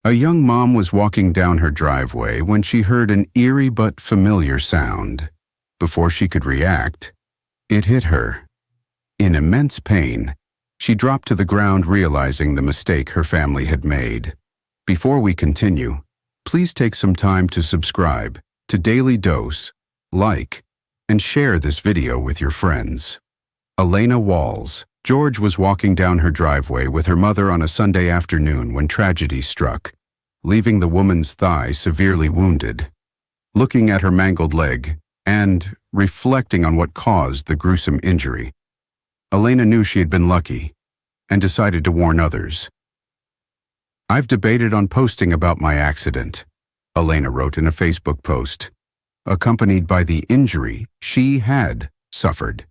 A young mom was walking down her driveway when she heard an eerie but familiar sound. Before she could react, it hit her. In immense pain, she dropped to the ground, realizing the mistake her family had made. Before we continue, please take some time to subscribe to Dailydose, like, and share this video with your friends. Elena Walls. George was walking down her driveway with her mother on a Sunday afternoon when tragedy struck, leaving the woman's thigh severely wounded. Looking at her mangled leg and reflecting on what caused the gruesome injury, Elena knew she had been lucky and decided to warn others. "I've debated on posting about my accident," Elena wrote in a Facebook post, accompanied by the injury she had suffered.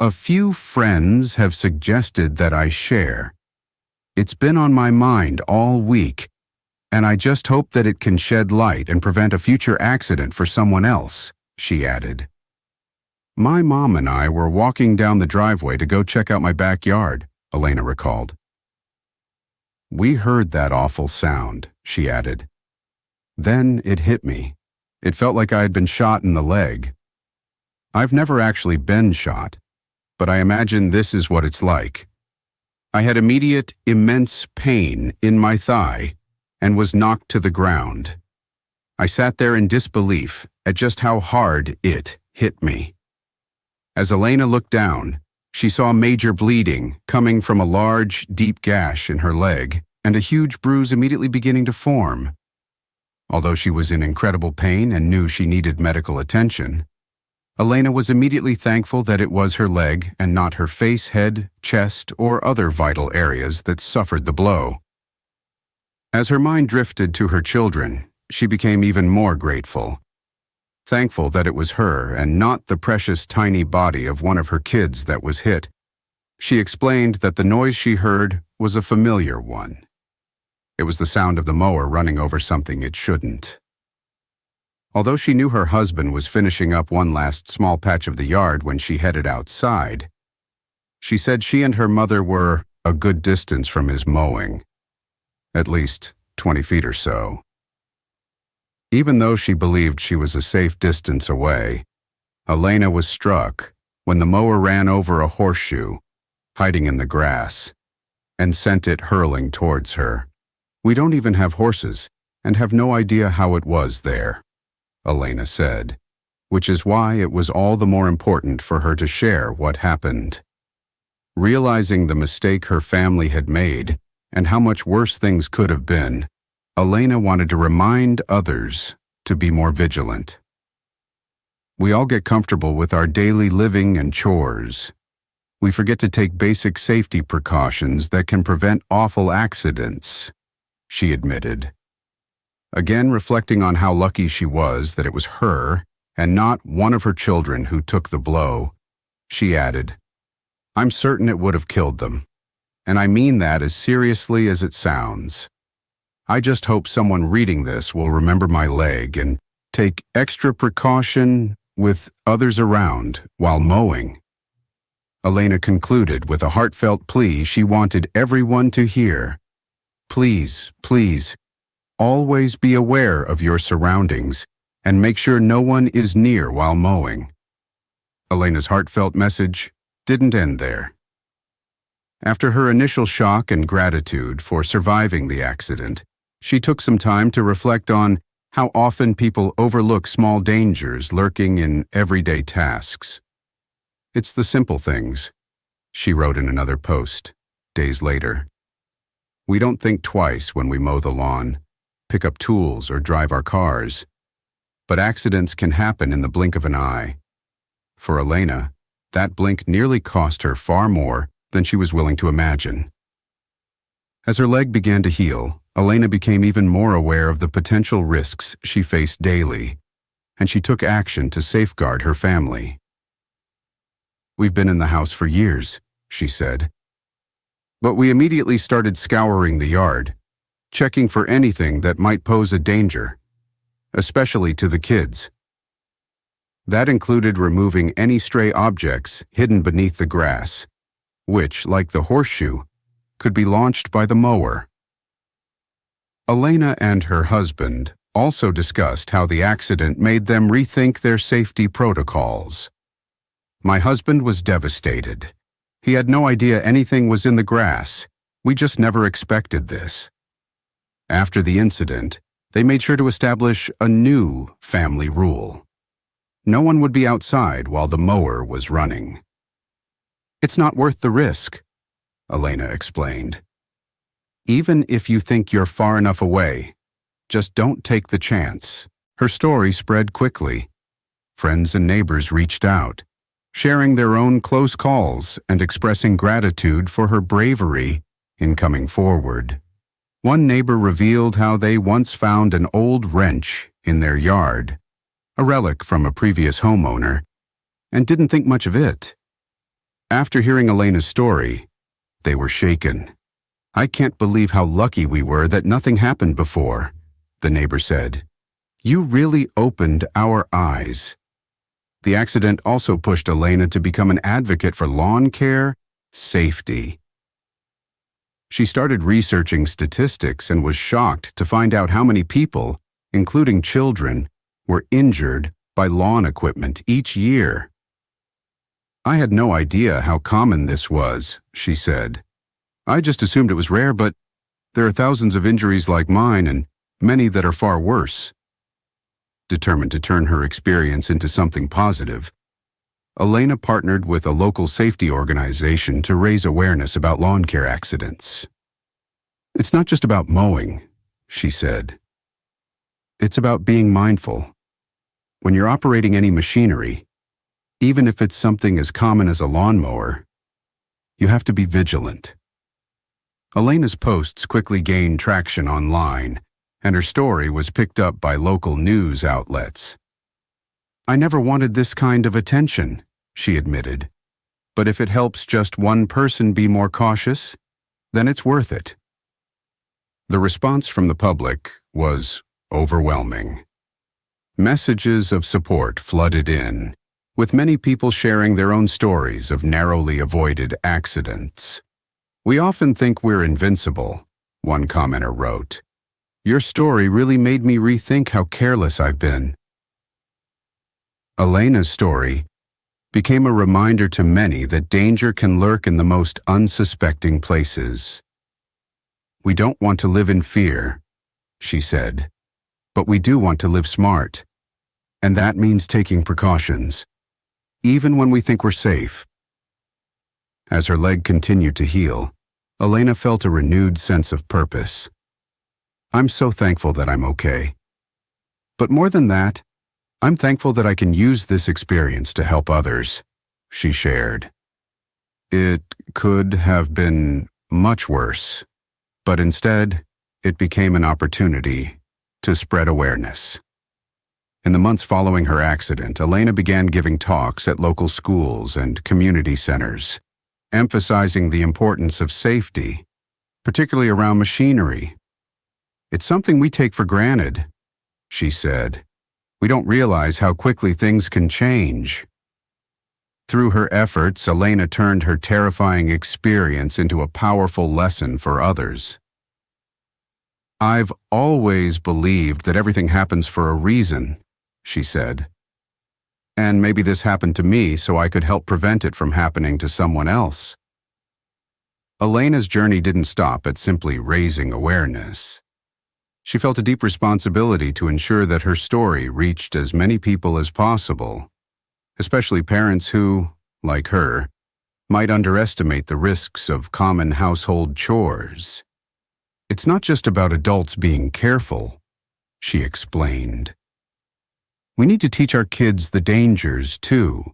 "A few friends have suggested that I share. It's been on my mind all week, and I just hope that it can shed light and prevent a future accident for someone else," she added. "My mom and I were walking down the driveway to go check out my backyard," Elena recalled. "We heard that awful sound," she added. "Then it hit me. It felt like I had been shot in the leg. I've never actually been shot, but I imagine this is what it's like. I had immediate, immense pain in my thigh and was knocked to the ground. I sat there in disbelief at just how hard it hit me." As Elena looked down, she saw major bleeding coming from a large, deep gash in her leg and a huge bruise immediately beginning to form. Although she was in incredible pain and knew she needed medical attention, Elena was immediately thankful that it was her leg and not her face, head, chest, or other vital areas that suffered the blow. As her mind drifted to her children, she became even more grateful. Thankful that it was her and not the precious tiny body of one of her kids that was hit, she explained that the noise she heard was a familiar one. It was the sound of the mower running over something it shouldn't. Although she knew her husband was finishing up one last small patch of the yard when she headed outside, she said she and her mother were a good distance from his mowing, at least 20 feet or so. Even though she believed she was a safe distance away, Elena was struck when the mower ran over a horseshoe, hiding in the grass, and sent it hurling towards her. "We don't even have horses and have no idea how it was there," Elena said, which is why it was all the more important for her to share what happened. Realizing the mistake her family had made and how much worse things could have been, Elena wanted to remind others to be more vigilant. "We all get comfortable with our daily living and chores. We forget to take basic safety precautions that can prevent awful accidents," she admitted. Again, reflecting on how lucky she was that it was her and not one of her children who took the blow, she added, "I'm certain it would have killed them, and I mean that as seriously as it sounds. I just hope someone reading this will remember my leg and take extra precaution with others around while mowing." Elena concluded with a heartfelt plea she wanted everyone to hear. "Please, please, always be aware of your surroundings and make sure no one is near while mowing." Elena's heartfelt message didn't end there. After her initial shock and gratitude for surviving the accident, she took some time to reflect on how often people overlook small dangers lurking in everyday tasks. "It's the simple things," she wrote in another post, days later. "We don't think twice when we mow the lawn, pick up tools, or drive our cars. But accidents can happen in the blink of an eye." For Elena, that blink nearly cost her far more than she was willing to imagine. As her leg began to heal, Elena became even more aware of the potential risks she faced daily, and she took action to safeguard her family. "We've been in the house for years," she said. "But we immediately started scouring the yard, checking for anything that might pose a danger, especially to the kids. That included removing any stray objects hidden beneath the grass, which, like the horseshoe, could be launched by the mower. Elena and her husband also discussed how the accident made them rethink their safety protocols. "My husband was devastated. He had no idea anything was in the grass. We just never expected this." After the incident, they made sure to establish a new family rule. No one would be outside while the mower was running. "It's not worth the risk," Elena explained. "Even if you think you're far enough away, just don't take the chance." Her story spread quickly. Friends and neighbors reached out, sharing their own close calls and expressing gratitude for her bravery in coming forward. One neighbor revealed how they once found an old wrench in their yard, a relic from a previous homeowner, and didn't think much of it. After hearing Elena's story, they were shaken. "I can't believe how lucky we were that nothing happened before," the neighbor said. "You really opened our eyes." The accident also pushed Elena to become an advocate for lawn care safety. She started researching statistics and was shocked to find out how many people, including children, were injured by lawn equipment each year. "I had no idea how common this was," she said. "I just assumed it was rare, but there are thousands of injuries like mine and many that are far worse." Determined to turn her experience into something positive, Elena partnered with a local safety organization to raise awareness about lawn care accidents. "It's not just about mowing," she said. "It's about being mindful. When you're operating any machinery, even if it's something as common as a lawnmower, you have to be vigilant." Elena's posts quickly gained traction online, and her story was picked up by local news outlets. "I never wanted this kind of attention," she admitted. "But if it helps just one person be more cautious, then it's worth it." The response from the public was overwhelming. Messages of support flooded in, with many people sharing their own stories of narrowly avoided accidents. "We often think we're invincible," one commenter wrote. "Your story really made me rethink how careless I've been." Elena's story became a reminder to many that danger can lurk in the most unsuspecting places. "We don't want to live in fear," she said, "but we do want to live smart. And that means taking precautions, even when we think we're safe." As her leg continued to heal, Elena felt a renewed sense of purpose. "I'm so thankful that I'm okay. But more than that, I'm thankful that I can use this experience to help others," she shared. "It could have been much worse, but instead, it became an opportunity to spread awareness." In the months following her accident, Elena began giving talks at local schools and community centers, emphasizing the importance of safety, particularly around machinery. "It's something we take for granted," she said. "We don't realize how quickly things can change." Through her efforts, Elena turned her terrifying experience into a powerful lesson for others. "I've always believed that everything happens for a reason," she said. "And maybe this happened to me so I could help prevent it from happening to someone else." Elena's journey didn't stop at simply raising awareness. She felt a deep responsibility to ensure that her story reached as many people as possible, especially parents who, like her, might underestimate the risks of common household chores. "It's not just about adults being careful," she explained. "We need to teach our kids the dangers, too.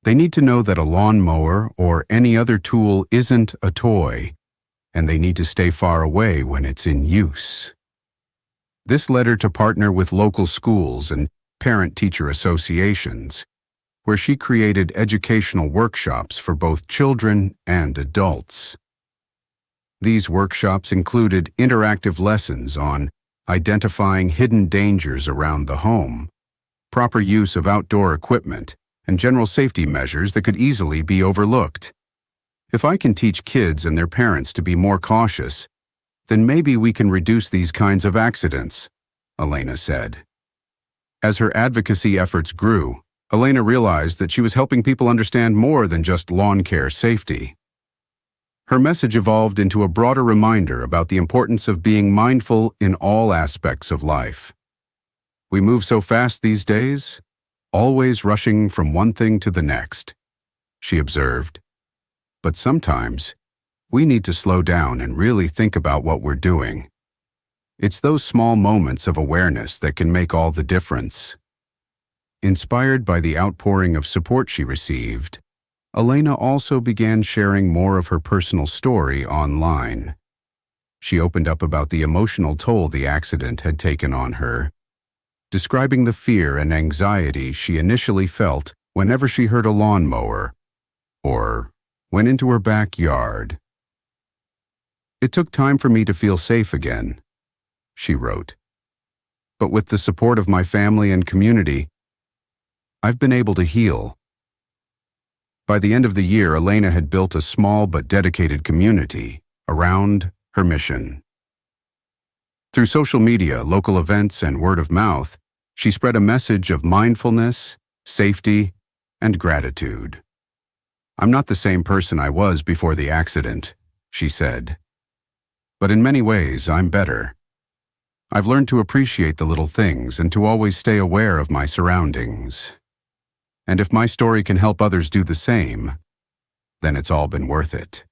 They need to know that a lawnmower or any other tool isn't a toy, and they need to stay far away when it's in use." This led her to partner with local schools and parent-teacher associations, where she created educational workshops for both children and adults. These workshops included interactive lessons on identifying hidden dangers around the home, proper use of outdoor equipment, and general safety measures that could easily be overlooked. "If I can teach kids and their parents to be more cautious, then maybe we can reduce these kinds of accidents, Elena said. As her advocacy efforts grew, Elena realized that she was helping people understand more than just lawn care safety. Her message evolved into a broader reminder about the importance of being mindful in all aspects of life. We move so fast these days, always rushing from one thing to the next, she observed. But sometimes, we need to slow down and really think about what we're doing. It's those small moments of awareness that can make all the difference. Inspired by the outpouring of support she received, Elena also began sharing more of her personal story online. She opened up about the emotional toll the accident had taken on her, describing the fear and anxiety she initially felt whenever she heard a lawnmower or went into her backyard. "It took time for me to feel safe again," she wrote. "But with the support of my family and community, I've been able to heal." By the end of the year, Elena had built a small but dedicated community around her mission. Through social media, local events, and word of mouth, she spread a message of mindfulness, safety, and gratitude. "I'm not the same person I was before the accident," she said. "But in many ways, I'm better. I've learned to appreciate the little things and to always stay aware of my surroundings. And if my story can help others do the same, then it's all been worth it."